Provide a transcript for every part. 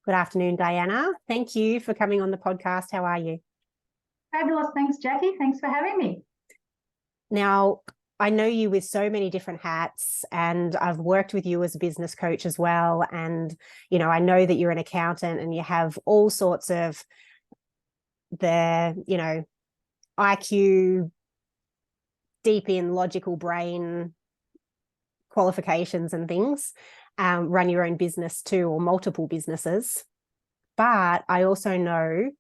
Good afternoon, Dianna. Thank you for coming on the podcast. How are you? Fabulous. Thanks, Jackie. Thanks for having me. Now, I know you with so many different hats, and I've worked with you as a business coach as well. And, I know that you're an accountant and you have all sorts of IQ, deep in logical brain qualifications and things, run your own business too, or multiple businesses. But I also know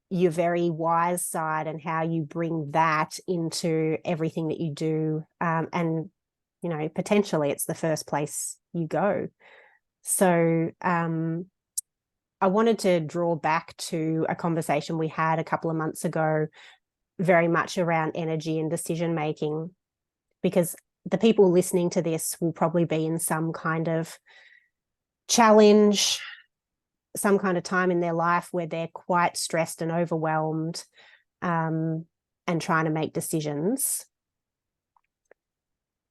your very wise side and how you bring that into everything that you do. And, potentially it's the first place you go. So I wanted to draw back to a conversation we had a couple of months ago, very much around energy and decision making, because the people listening to this will probably be in some kind of challenge, some kind of time in their life where they're quite stressed and overwhelmed, and trying to make decisions.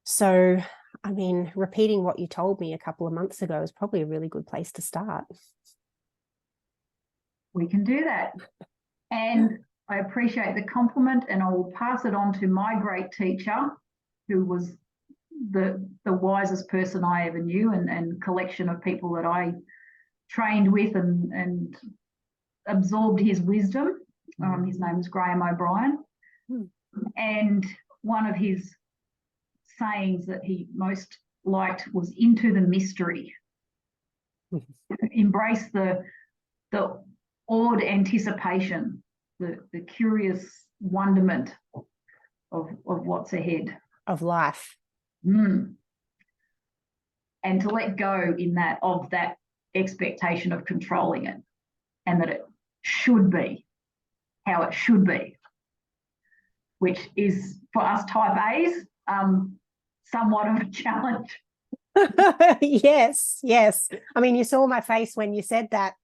So, repeating what you told me a couple of months ago is probably a really good place to start. We can do that. And I appreciate the compliment, and I will pass it on to my great teacher, who was the wisest person I ever knew, and collection of people that I trained with and absorbed his wisdom. His name is Graham O'Brien. And one of his sayings that he most liked was "into the mystery." Embrace the awed anticipation, the curious wonderment of what's ahead. Of life. And to let go of that expectation of controlling it, and that it should be how it should be, which is for us type A's somewhat of a challenge. Yes. You saw my face when you said that.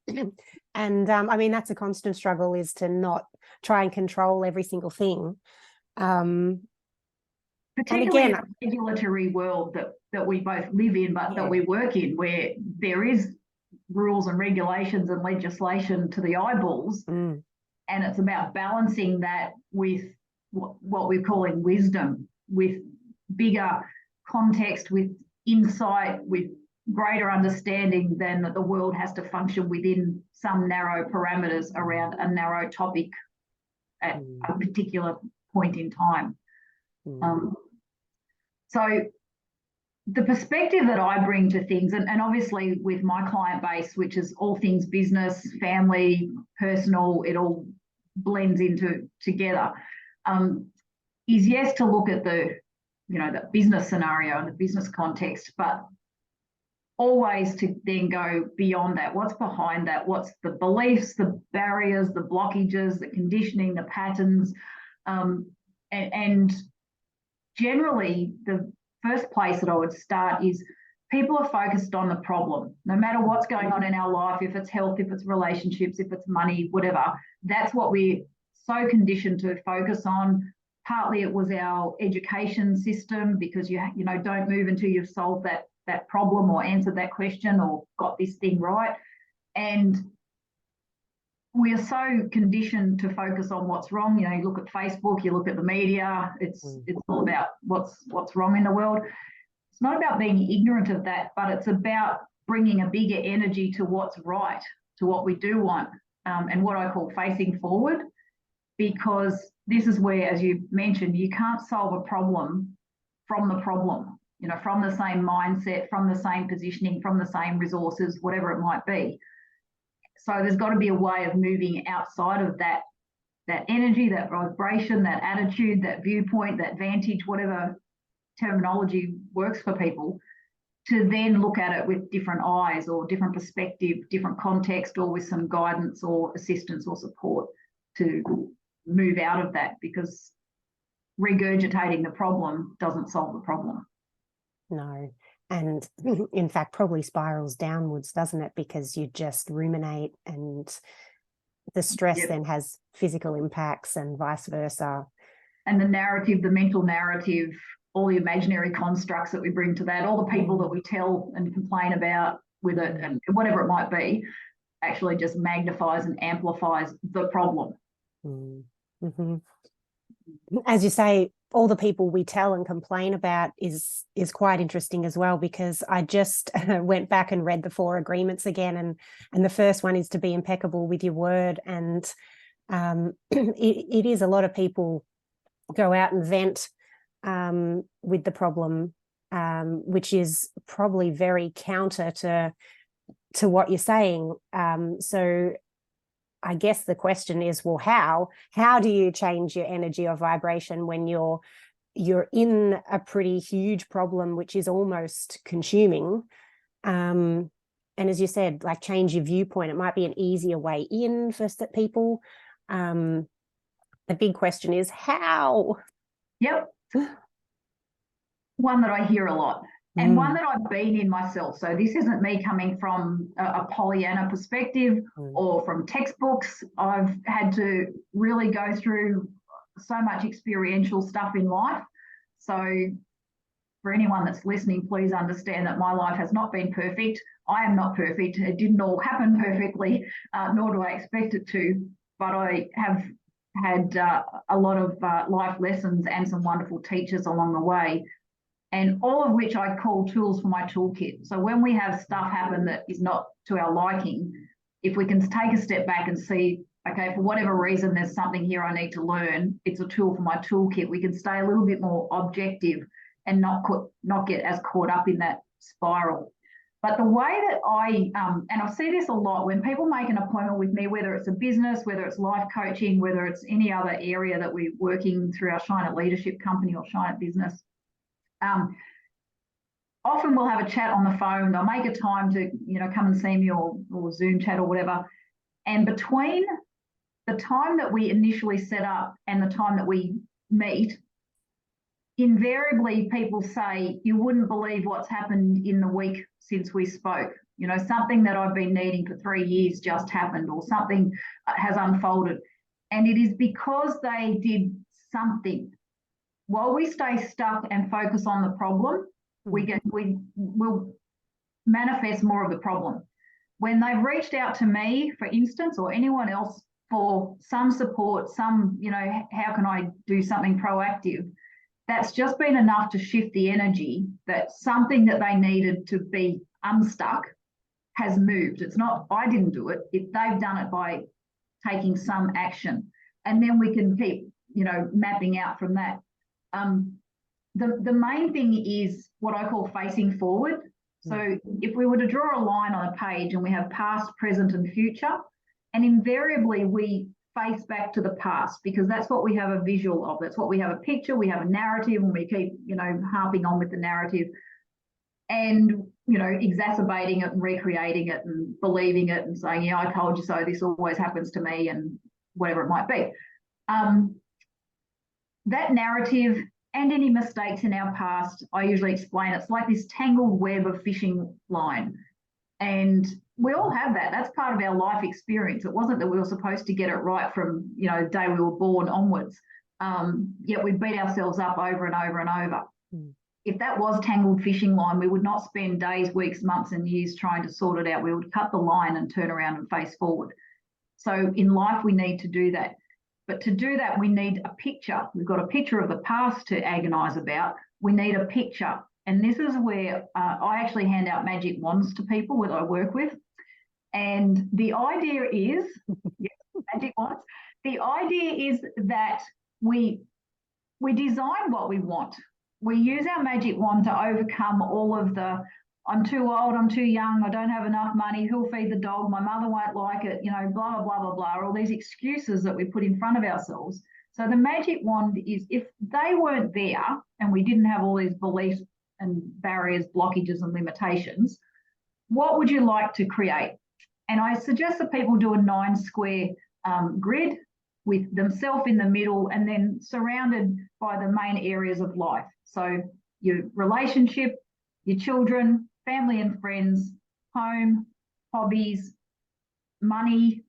And that's a constant struggle, is to not try and control every single thing. Particularly in a regulatory world that we both live in, but that we work in, where there is rules and regulations and legislation to the eyeballs. And it's about balancing that with what we're calling wisdom, with bigger context, with insight, with greater understanding than that the world has to function within some narrow parameters around a narrow topic at a particular point in time. So the perspective that I bring to things, and obviously with my client base, which is all things business, family, personal, it all blends together, is yes, to look at the business scenario and the business context, but always to then go beyond that. What's behind that? What's the beliefs, the barriers, the blockages, the conditioning, the patterns, and generally the first place that I would start is people are focused on the problem. No matter what's going on in our life, if it's health, if it's relationships, if it's money, whatever, that's what we're so conditioned to focus on. Partly it was our education system, because you don't move until you've solved that problem or answered that question or got this thing right. And we are so conditioned to focus on what's wrong. You look at Facebook, you look at the media, it's all about what's wrong in the world. It's not about being ignorant of that, but it's about bringing a bigger energy to what's right, to what we do want, and what I call facing forward, because this is where, as you mentioned, you can't solve a problem from the problem, from the same mindset, from the same positioning, from the same resources, whatever it might be. So there's got to be a way of moving outside of that energy, that vibration, that attitude, that viewpoint, that vantage, whatever terminology works for people, to then look at it with different eyes or different perspective, different context, or with some guidance or assistance or support to move out of that, because regurgitating the problem doesn't solve the problem. No. And in fact, probably spirals downwards, doesn't it? Because you just ruminate, and the stress then has physical impacts and vice versa. And the narrative, the mental narrative, all the imaginary constructs that we bring to that, all the people that we tell and complain about with it, and whatever it might be, actually just magnifies and amplifies the problem. Mm-hmm. As you say, all the people we tell and complain about is quite interesting as well, because I just went back and read the 4 agreements again, and the first one is to be impeccable with your word. And it is, a lot of people go out and vent with the problem, which is probably very counter to what you're saying. So I guess the question is, well, how do you change your energy or vibration when you're in a pretty huge problem, which is almost consuming? And as you said, like, change your viewpoint. It might be an easier way in for people. The big question is how. Yep. One that I hear a lot, and one that I've been in myself. So this isn't me coming from a Pollyanna perspective or from textbooks. I've had to really go through so much experiential stuff in life. So for anyone that's listening, please understand that my life has not been perfect. I am not perfect. It didn't all happen perfectly, nor do I expect it to. But I have had a lot of life lessons and some wonderful teachers along the way, and all of which I call tools for my toolkit. So when we have stuff happen that is not to our liking, if we can take a step back and see, okay, for whatever reason, there's something here I need to learn, it's a tool for my toolkit. We can stay a little bit more objective and not get as caught up in that spiral. But the way that and I see this a lot when people make an appointment with me, whether it's a business, whether it's life coaching, whether it's any other area that we're working through our Shine It Leadership company or Shine It Business. Often we'll have a chat on the phone. They'll make a time to, come and see me or Zoom chat or whatever. And between the time that we initially set up and the time that we meet, invariably people say, you wouldn't believe what's happened in the week since we spoke. Something that I've been needing for 3 years just happened, or something has unfolded. And it is because they did something. While we stay stuck and focus on the problem, we'll manifest more of the problem. When they've reached out to me, for instance, or anyone else for some support, how can I do something proactive? That's just been enough to shift the energy that something that they needed to be unstuck has moved. It's not, I didn't do it. They've done it by taking some action. And then we can keep, mapping out from that. The main thing is what I call facing forward. So if we were to draw a line on a page and we have past, present, and future, and invariably we face back to the past, because that's what we have a visual of. That's what we have a picture, we have a narrative, and we keep, harping on with the narrative and, exacerbating it and recreating it and believing it and saying, yeah, I told you so, this always happens to me, and whatever it might be. That narrative and any mistakes in our past, I usually explain it's like this tangled web of fishing line. And we all have that. That's part of our life experience. It wasn't that we were supposed to get it right from, the day we were born onwards. Yet we beat ourselves up over and over and over. If that was tangled fishing line, we would not spend days, weeks, months, and years trying to sort it out. We would cut the line and turn around and face forward. So in life, we need to do that. But to do that, we need a picture. We've got a picture of the past to agonize about. We need a picture. And this is where I actually hand out magic wands to people that I work with. And the idea is, magic wands. The idea is that we design what we want. We use our magic wand to overcome all of the, I'm too old, I'm too young, I don't have enough money, who'll feed the dog, my mother won't like it, blah, blah, blah, blah, blah, all these excuses that we put in front of ourselves. So the magic wand is, if they weren't there and we didn't have all these beliefs and barriers, blockages and limitations, what would you like to create? And I suggest that people do a 9-square grid with themselves in the middle and then surrounded by the main areas of life. So your relationship, your children, family and friends, home, hobbies, money,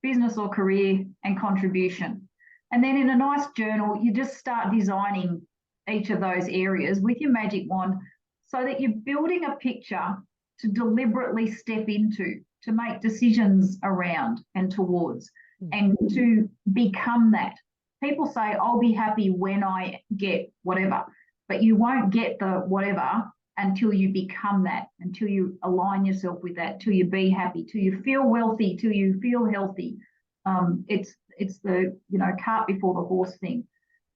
business or career, and contribution. And then in a nice journal, you just start designing each of those areas with your magic wand so that you're building a picture to deliberately step into, to make decisions around and towards, and to become that. People say, I'll be happy when I get whatever, but you won't get the whatever until you become that, until you align yourself with that, till you be happy, till you feel wealthy, till you feel healthy. It's the, you know, cart before the horse thing.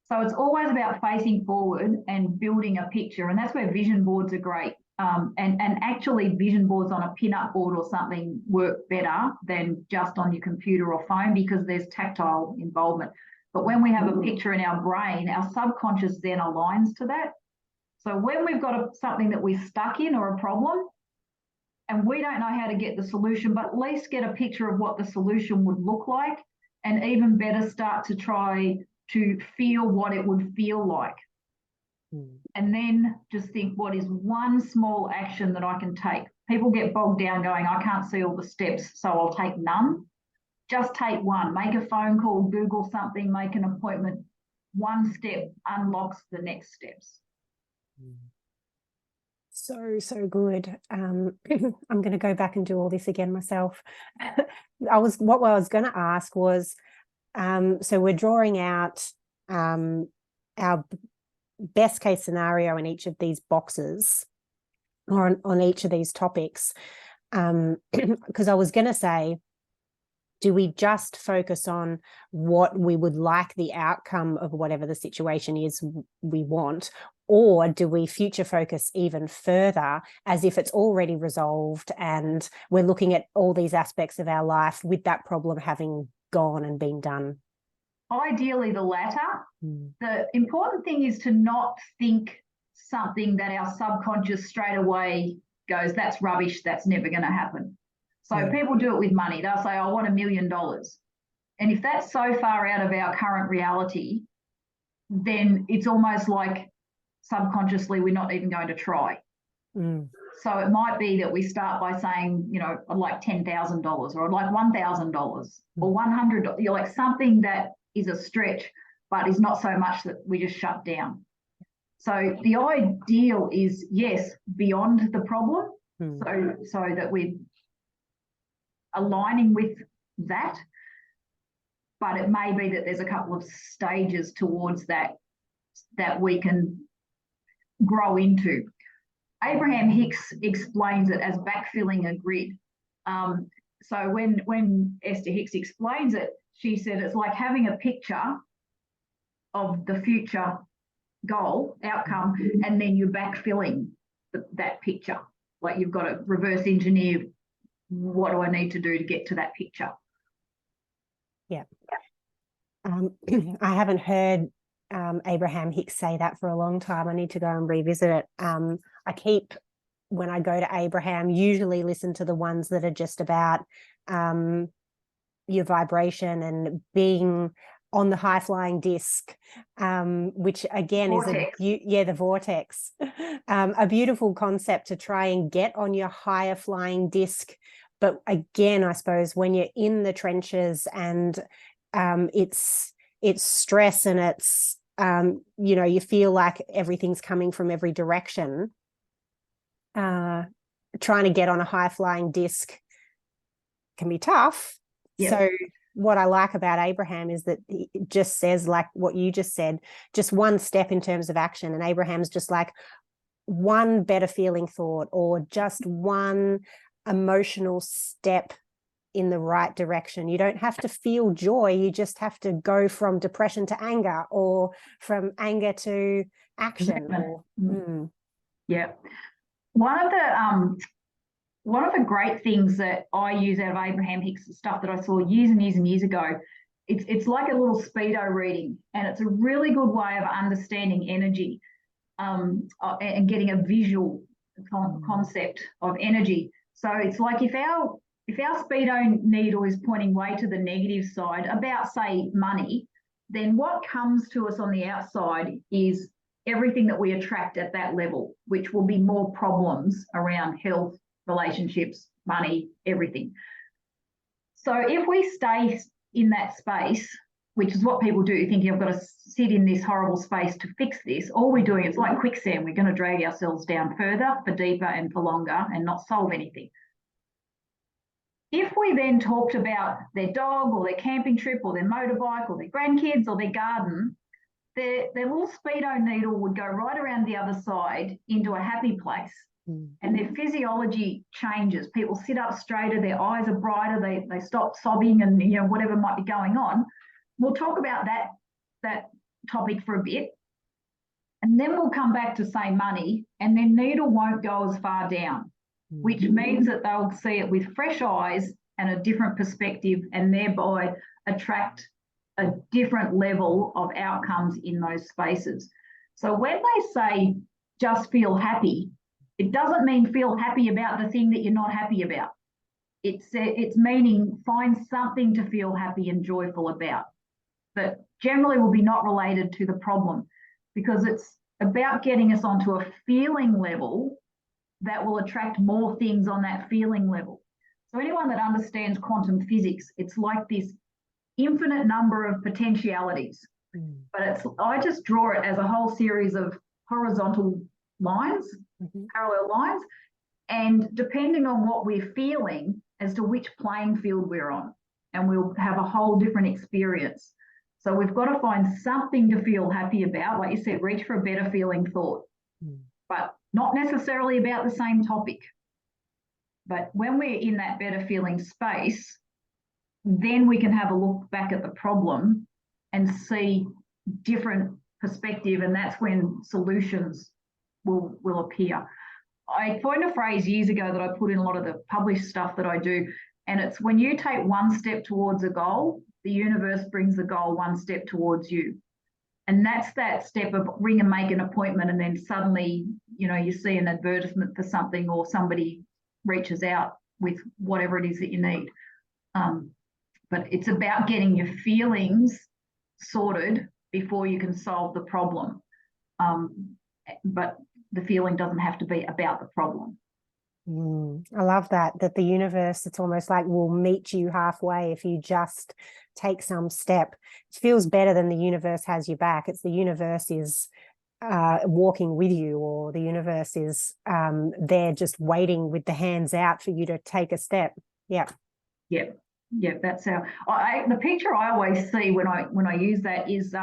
So it's always about facing forward and building a picture, and that's where vision boards are great. And actually vision boards on a pin-up board or something work better than just on your computer or phone, because there's tactile involvement. But when we have a picture in our brain, our subconscious then aligns to that. So when we've got something that we're stuck in or a problem, and we don't know how to get the solution, but at least get a picture of what the solution would look like, and even better, start to try to feel what it would feel like. And then just think, what is one small action that I can take? People get bogged down going, I can't see all the steps, so I'll take none. Just take one. Make a phone call, Google something, make an appointment. One step unlocks the next steps. So good. I'm going to go back and do all this again myself. what I was going to ask was, so we're drawing out our best case scenario in each of these boxes, or on each of these topics, because I was going to say, do we just focus on what we would like the outcome of whatever the situation is we want, or do we future focus even further as if it's already resolved and we're looking at all these aspects of our life with that problem having gone and been done? Ideally, the latter. The important thing is to not think something that our subconscious straight away goes, that's rubbish, that's never going to happen. So people do it with money. They'll say, I want $1 million. And if that's so far out of our current reality, then it's almost like subconsciously we're not even going to try. So it might be that we start by saying, you know, I'd like $10,000, or I'd like $1,000 or $100. You're like something that is a stretch, but is not so much that we just shut down. So the ideal is, yes, beyond the problem, so that we're aligning with that. But it may be that there's a couple of stages towards that we can grow into. Abraham Hicks explains it as backfilling a grid. So when Esther Hicks explains it, she said it's like having a picture of the future goal, outcome, and then you're backfilling that picture. Like you've got to reverse engineer, what do I need to do to get to that picture? Yeah. I haven't heard Abraham Hicks say that for a long time. I need to go and revisit it. I keep, when I go to Abraham, usually listen to the ones that are just about your vibration and being on the high flying disc, which again vortex. The vortex, a beautiful concept to try and get on your higher flying disc. But again, I suppose when you're in the trenches and it's stress and it's you know, you feel like everything's coming from every direction, trying to get on a high flying disc can be tough. Yep. So what I like about Abraham is that it just says, like what you just said, just one step in terms of action. And Abraham's just like one better feeling thought, or just one emotional step in the right direction. You don't have to feel joy. You just have to go from depression to anger, or from anger to action. Yeah. One of the great things that I use out of Abraham Hicks, stuff that I saw years and years and years ago, it's like a little speedo reading, and it's a really good way of understanding energy and getting a visual concept of energy. So it's like if our speedo needle is pointing way to the negative side about, say, money, then what comes to us on the outside is everything that we attract at that level, which will be more problems around health, relationships, money, everything. So if we stay in that space, which is what people do, thinking I've got to sit in this horrible space to fix this, all we're doing, it's like quicksand. We're going to drag ourselves down further, for deeper and for longer, and not solve anything. If we then talked about their dog or their camping trip or their motorbike or their grandkids or their garden, their little speedo needle would go right around the other side into a happy place. And their physiology changes. People sit up straighter, their eyes are brighter, they stop sobbing and whatever might be going on. We'll talk about that topic for a bit. And then we'll come back to say money, and their needle won't go as far down, which means that they'll see it with fresh eyes and a different perspective, and thereby attract a different level of outcomes in those spaces. So when they say just feel happy, it doesn't mean feel happy about the thing that you're not happy about. It's meaning find something to feel happy and joyful about, but generally will be not related to the problem, because it's about getting us onto a feeling level that will attract more things on that feeling level. So anyone that understands quantum physics, it's like this infinite number of potentialities, but I just draw it as a whole series of horizontal lines, parallel lines, and depending on what we're feeling as to which playing field we're on, and we'll have a whole different experience. So we've got to find something to feel happy about. Like you said, reach for a better feeling thought, but not necessarily about the same topic. But when we're in that better feeling space, then we can have a look back at the problem and see different perspective, and that's when solutions will appear. I coined a phrase years ago that I put in a lot of the published stuff that I do, and it's when you take one step towards a goal, the universe brings the goal one step towards you. And that's that step of ring and make an appointment, and then suddenly, you see an advertisement for something, or somebody reaches out with whatever it is that you need. But it's about getting your feelings sorted before you can solve the problem. But the feeling doesn't have to be about the problem. I love that the universe, it's almost like will meet you halfway if you just take some step. It feels better than the universe has your back. It's the universe is walking with you, or the universe is there just waiting with the hands out for you to take a step. Yeah. That's how the picture I always see when I use that is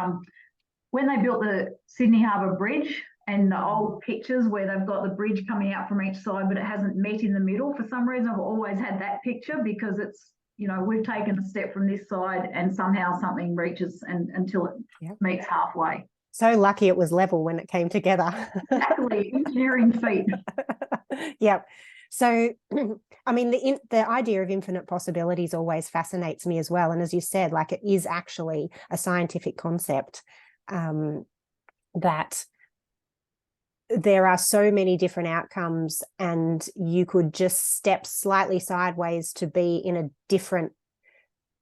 when they built the Sydney Harbour Bridge, and the old pictures where they've got the bridge coming out from each side, but it hasn't met in the middle. For some reason, I've always had that picture, because it's, we've taken a step from this side and somehow something reaches until it meets halfway. So lucky it was level when it came together. Exactly, engineering feat. Yep. So, I mean, the idea of infinite possibilities always fascinates me as well. And as you said, like, it is actually a scientific concept that there are so many different outcomes, and you could just step slightly sideways to be in a different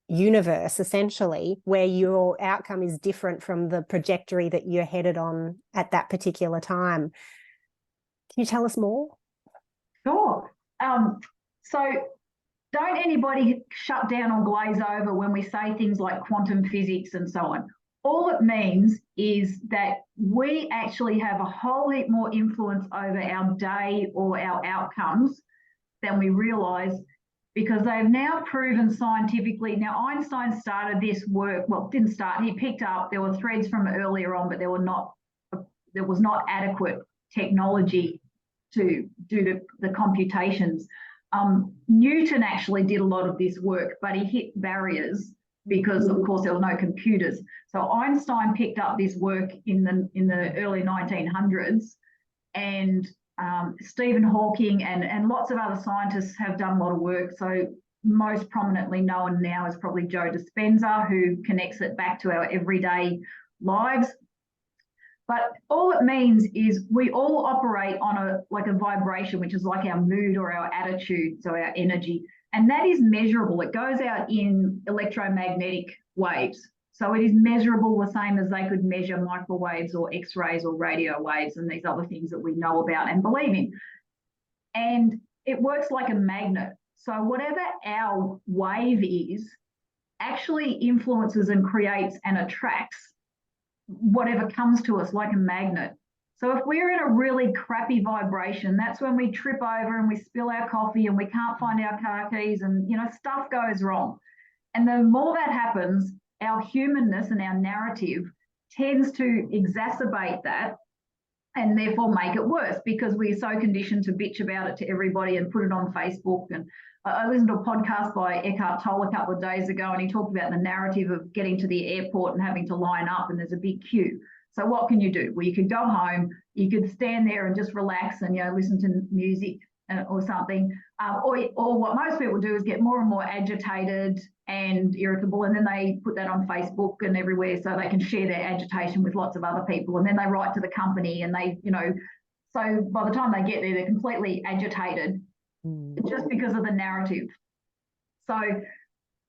universe, essentially, where your outcome is different from the trajectory that you're headed on at that particular time. Can you tell us more? Sure. So don't anybody shut down or glaze over when we say things like quantum physics and so on. All it means is that we actually have a whole heap more influence over our day or our outcomes than we realise, because they've now proven scientifically. Now, Einstein started this work, well, didn't start, he picked up, there were threads from earlier on, but there was not adequate technology to do the computations. Newton actually did a lot of this work, but he hit barriers because, of course, there were no computers. So Einstein picked up this work in the early 1900s, and Stephen Hawking and lots of other scientists have done a lot of work. So most prominently known now is probably Joe Dispenza, who connects it back to our everyday lives. But all it means is we all operate on a vibration, which is like our mood or our attitude, so our energy. And that is measurable. It goes out in electromagnetic waves. So it is measurable, the same as they could measure microwaves or X-rays or radio waves and these other things that we know about and believe in. And it works like a magnet. So whatever our wave is actually influences and creates and attracts whatever comes to us like a magnet. So if we're in a really crappy vibration, that's when we trip over and we spill our coffee and we can't find our car keys and, you know, stuff goes wrong. And the more that happens, our humanness and our narrative tends to exacerbate that and therefore make it worse because we're so conditioned to bitch about it to everybody and put it on Facebook. And I listened to a podcast by Eckhart Tolle a couple of days ago, and he talked about the narrative of getting to the airport and having to line up and there's a big queue. So what can you do? Well, you could go home, you could stand there and just relax and, you know, listen to music or something. Or what most people do is get more and more agitated and irritable, and then they put that on Facebook and everywhere so they can share their agitation with lots of other people, and then they write to the company and they, you know, so by the time they get there, they're completely agitated just because of the narrative. So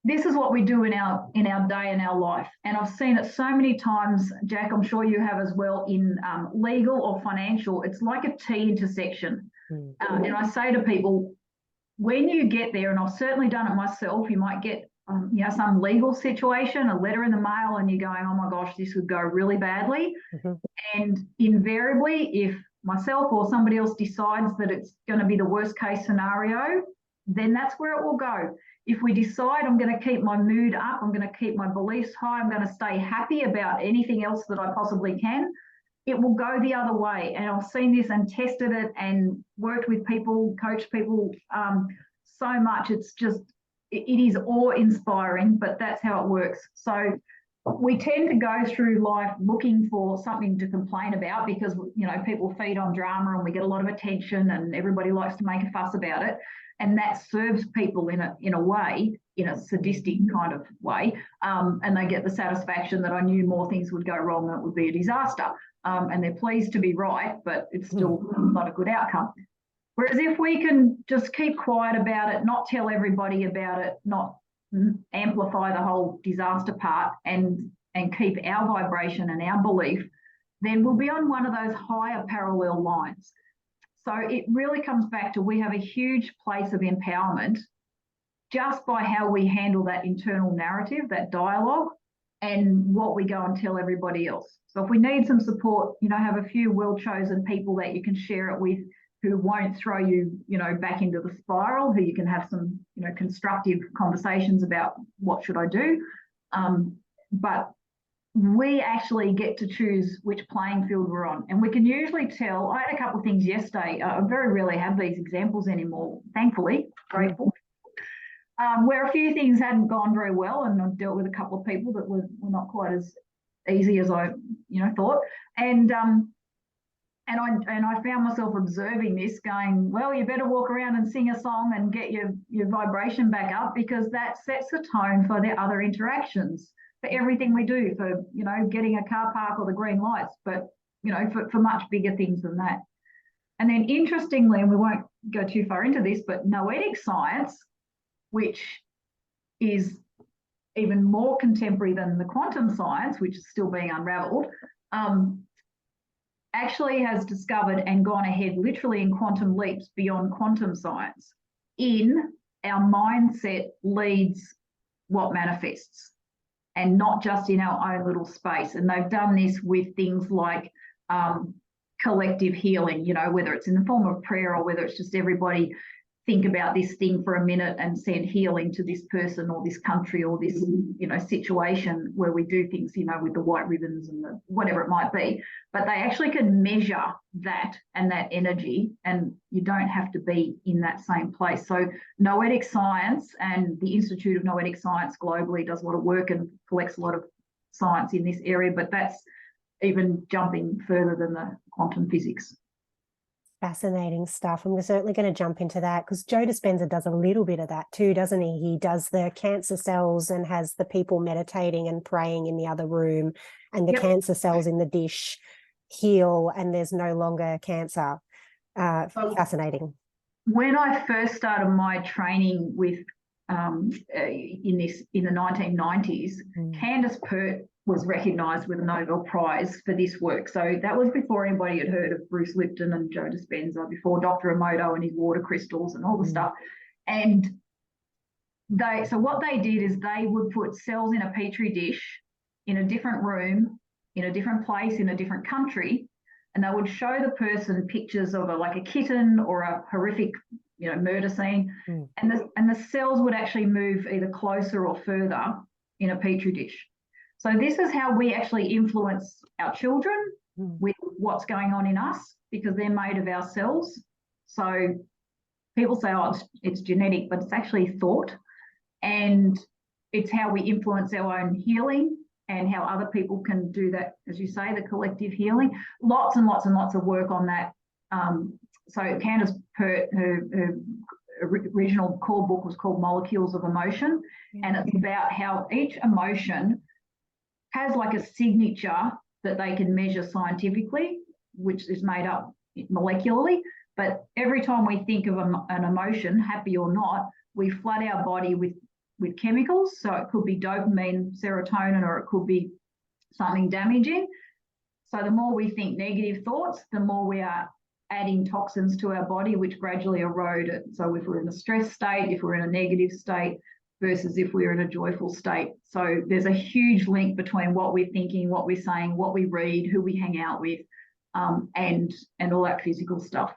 this is what we do in our day and our life, and I've seen it so many times, Jack, I'm sure you have as well, in legal or financial. It's like a T intersection. And I say to people, when you get there, and I've certainly done it myself, you might get you know, some legal situation, a letter in the mail, and you're going, oh my gosh, this would go really badly. And invariably, if myself or somebody else decides that it's going to be the worst case scenario, then that's where it will go. If we decide I'm going to keep my mood up, I'm going to keep my beliefs high, I'm going to stay happy about anything else that I possibly can, it will go the other way. And I've seen this and tested it and worked with people, coached people so much. It's just, it is awe-inspiring, but that's how it works. So we tend to go through life looking for something to complain about because, you know, people feed on drama and we get a lot of attention and everybody likes to make a fuss about it. And that serves people in a way, in a sadistic kind of way. And they get the satisfaction that I knew more things would go wrong and it would be a disaster. And they're pleased to be right, but it's still not a good outcome. Whereas if we can just keep quiet about it, not tell everybody about it, not amplify the whole disaster part and keep our vibration and our belief, then we'll be on one of those higher parallel lines. So it really comes back to, we have a huge place of empowerment just by how we handle that internal narrative, that dialogue, and what we go and tell everybody else. So if we need some support, you know, have a few well-chosen people that you can share it with who won't throw you, you know, back into the spiral, who you can have some, you know, constructive conversations about what should I do. But we actually get to choose which playing field we're on. And we can usually tell. I had a couple of things yesterday. I very rarely have these examples anymore, thankfully, grateful, where a few things hadn't gone very well, and I've dealt with a couple of people that were not quite as easy as I, you know, thought. And I found myself observing this, going, well, you better walk around and sing a song and get your vibration back up, because that sets the tone for the other interactions, for everything we do, for, you know, getting a car park or the green lights, but, you know, for much bigger things than that. And then interestingly, and we won't go too far into this, but noetic science, which is even more contemporary than the quantum science, which is still being unraveled, actually has discovered and gone ahead literally in quantum leaps beyond quantum science in our mindset leads what manifests, and not just in our own little space. And they've done this with things like collective healing, you know, whether it's in the form of prayer or whether it's just everybody think about this thing for a minute and send healing to this person or this country or this, you know, situation, where we do things, you know, with the white ribbons and the whatever it might be. But they actually can measure that and that energy, and you don't have to be in that same place. So noetic science, and the Institute of Noetic Science globally does a lot of work and collects a lot of science in this area, but that's even jumping further than the quantum physics. Fascinating stuff. I'm certainly going to jump into that, because Joe Dispenza does a little bit of that too, doesn't he? He does the cancer cells and has the people meditating and praying in the other room, and the cancer cells in the dish heal and there's no longer cancer. Fascinating. When I first started my training with in the 1990s, Candace Pert was recognised with a Nobel Prize for this work. So that was before anybody had heard of Bruce Lipton and Joe Dispenza, before Dr. Emoto and his water crystals and all the stuff. And so what they did is they would put cells in a petri dish in a different room, in a different place, in a different country, and they would show the person pictures of like a kitten or a horrific, murder scene, and the cells would actually move either closer or further in a petri dish. So this is how we actually influence our children with what's going on in us, because they're made of our cells. So people say, oh, it's genetic, but it's actually thought, and it's how we influence our own healing and how other people can do that, as you say, the collective healing. Lots and lots and lots of work on that. So Candace Pert, her original core book was called Molecules of Emotion, and it's about how each emotion has like a signature that they can measure scientifically, which is made up molecularly. But every time we think of an emotion, happy or not, we flood our body with chemicals. So it could be dopamine, serotonin, or it could be something damaging. So the more we think negative thoughts, the more we are adding toxins to our body, which gradually erode it. So if we're in a stress state, if we're in a negative state, versus if we're in a joyful state. So there's a huge link between what we're thinking, what we're saying, what we read, who we hang out with, and all that physical stuff.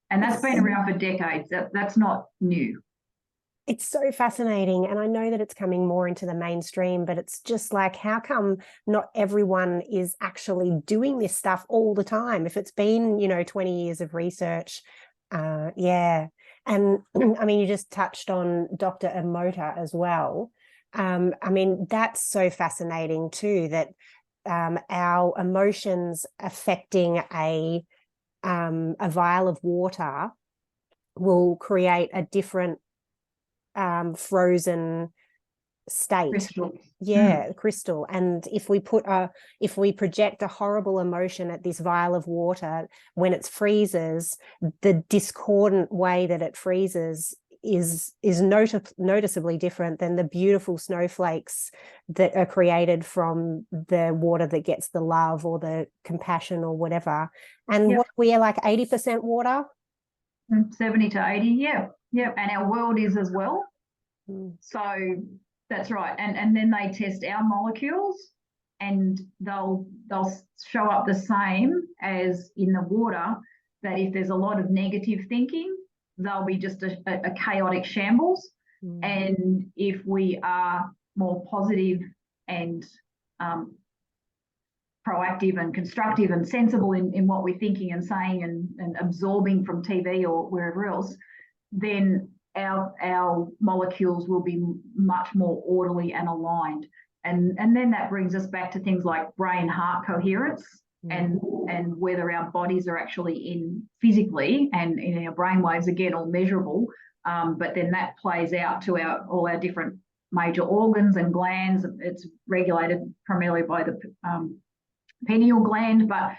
And that's been around for decades. That's not new. It's so fascinating. And I know that it's coming more into the mainstream, but it's just like, how come not everyone is actually doing this stuff all the time? If it's been, 20 years of research, yeah. And I mean, you just touched on Dr. Emota as well. I mean, that's so fascinating too, that our emotions affecting a vial of water will create a different frozen state. Crystal. Crystal. And if we project a horrible emotion at this vial of water, when it freezes, the discordant way that it freezes is noticeably different than the beautiful snowflakes that are created from the water that gets the love or the compassion or whatever. And what we are, like 80% water, 70 to 80. Yeah. And our world is as well. So that's right. And then they test our molecules, and they'll show up the same as in the water, that if there's a lot of negative thinking, they'll be just a chaotic shambles. And if we are more positive and proactive and constructive and sensible in what we're thinking and saying and absorbing from TV or wherever else, then our molecules will be much more orderly and aligned. And then that brings us back to things like brain-heart coherence, and whether our bodies are actually in physically and in our brain waves, again, all measurable. But then that plays out to all our different major organs and glands. It's regulated primarily by the pineal gland, but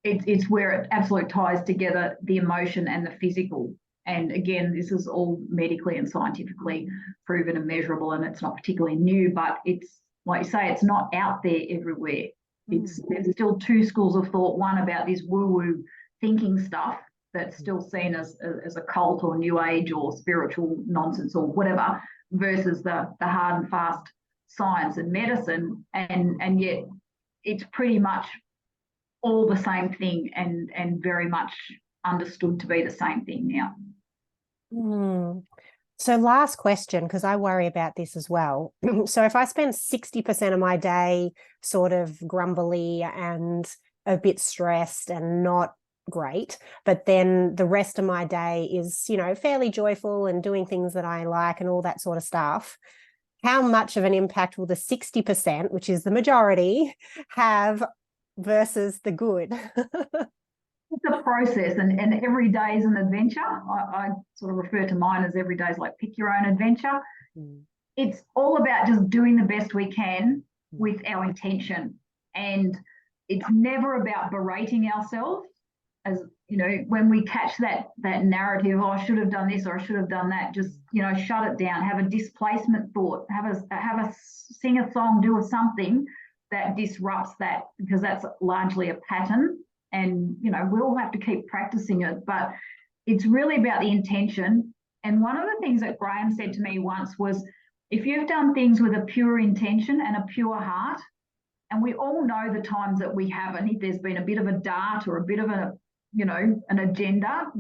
it's where it absolutely ties together the emotion and the physical. And again, this is all medically and scientifically proven and measurable, and it's not particularly new, but it's, like you say, it's not out there everywhere. There's still two schools of thought, one about this woo-woo thinking stuff that's still seen as a cult or new age or spiritual nonsense or whatever, versus the hard and fast science and medicine, and yet it's pretty much all the same thing and very much understood to be the same thing now. So last question, because I worry about this as well. So if I spend 60% of my day sort of grumbly and a bit stressed and not great, but then the rest of my day is, fairly joyful and doing things that I like and all that sort of stuff, how much of an impact will the 60%, which is the majority, have versus the good? It's a process, and every day is an adventure. I sort of refer to mine as every day is like pick your own adventure. It's all about just doing the best we can with our intention, and it's never about berating ourselves. As when we catch that narrative, oh, I should have done this or I should have done that, just shut it down. Have a displacement thought. Have a sing a song, do something that disrupts that, because that's largely a pattern. And, we'll have to keep practicing it, but it's really about the intention. And one of the things that Graham said to me once was, if you've done things with a pure intention and a pure heart, And we all know the times that we haven't. If there's been a bit of a dart or a bit of a, an agenda,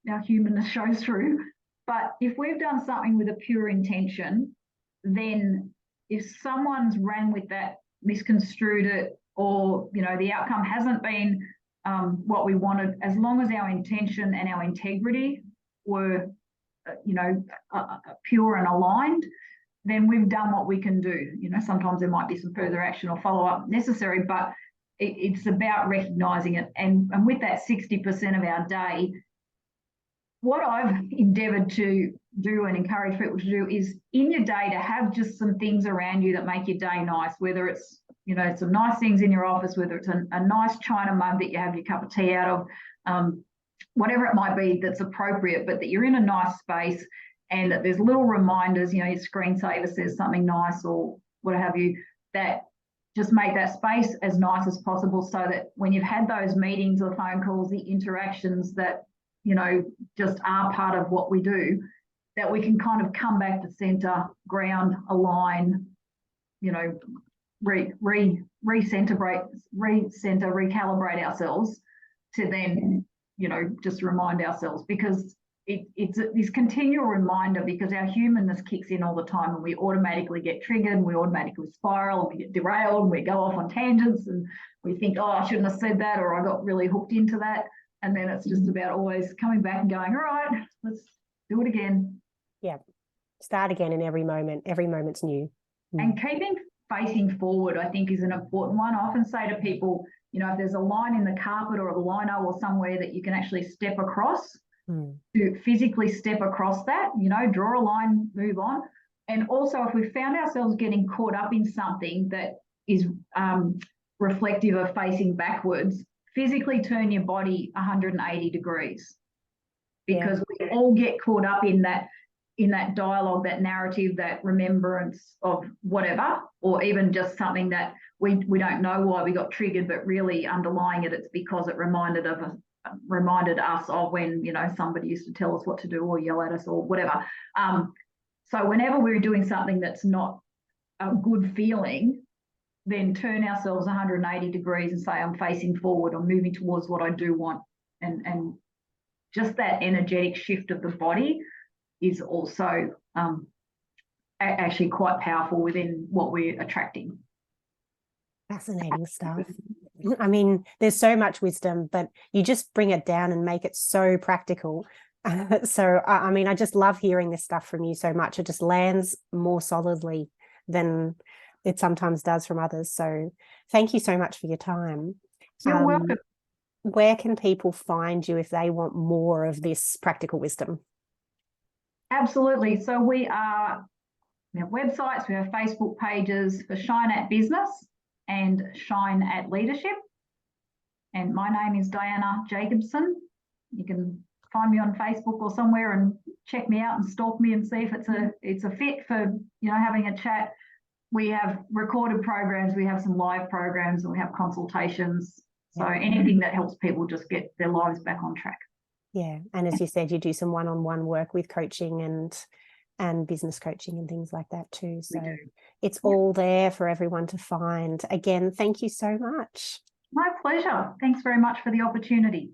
our humanness shows through. But if we've done something with a pure intention, then if someone's ran with that, misconstrued it, or the outcome hasn't been what we wanted, as long as our intention and our integrity were pure and aligned, then we've done what we can do. Sometimes there might be some further action or follow-up necessary, but it's about recognizing it. And with that 60% of our day, what I've endeavored to do and encourage people to do is in your day to have just some things around you that make your day nice, whether it's, some nice things in your office, whether it's a nice china mug that you have your cup of tea out of, whatever it might be that's appropriate, but that you're in a nice space and that there's little reminders, your screensaver says something nice or what have you, that just make that space as nice as possible so that when you've had those meetings or phone calls, the interactions that, just are part of what we do, that we can kind of come back to center, ground, align, recenter, recalibrate ourselves to then, just remind ourselves, because it's this continual reminder, because our humanness kicks in all the time and we automatically get triggered and we automatically spiral and we get derailed and we go off on tangents and we think, oh, I shouldn't have said that, or I got really hooked into that. And then it's just about always coming back and going, all right, let's do it again. Yeah. Start again in every moment. Every moment's new. And keeping facing forward, I think, is an important one. I often say to people, if there's a line in the carpet or a lino or somewhere that you can actually step across, to physically step across that, draw a line, move on. And also, if we found ourselves getting caught up in something that is reflective of facing backwards, physically turn your body 180 degrees, because we all get caught up in that dialogue, that narrative, that remembrance of whatever, or even just something that we don't know why we got triggered, but really underlying it's because it reminded us of when somebody used to tell us what to do or yell at us or whatever. So whenever we're doing something that's not a good feeling, then turn ourselves 180 degrees and say, I'm facing forward, I'm moving towards what I do want. And just that energetic shift of the body is also actually quite powerful within what we're attracting. Fascinating stuff. I mean, there's so much wisdom, but you just bring it down and make it so practical. So, I mean, I just love hearing this stuff from you so much. It just lands more solidly than it sometimes does from others. So thank you so much for your time. You're welcome. Where can people find you if they want more of this practical wisdom? Absolutely. So we have websites, we have Facebook pages for Shine at Business and Shine at Leadership. And my name is Dianna Jacobsen. You can find me on Facebook or somewhere and check me out and stalk me and see if it's a fit for having a chat. We have recorded programs, we have some live programs, and we have consultations. So anything that helps people just get their lives back on track. Yeah. And as you said, you do some one-on-one work with coaching and business coaching and things like that too. So it's all there for everyone to find. Again, thank you so much. My pleasure. Thanks very much for the opportunity.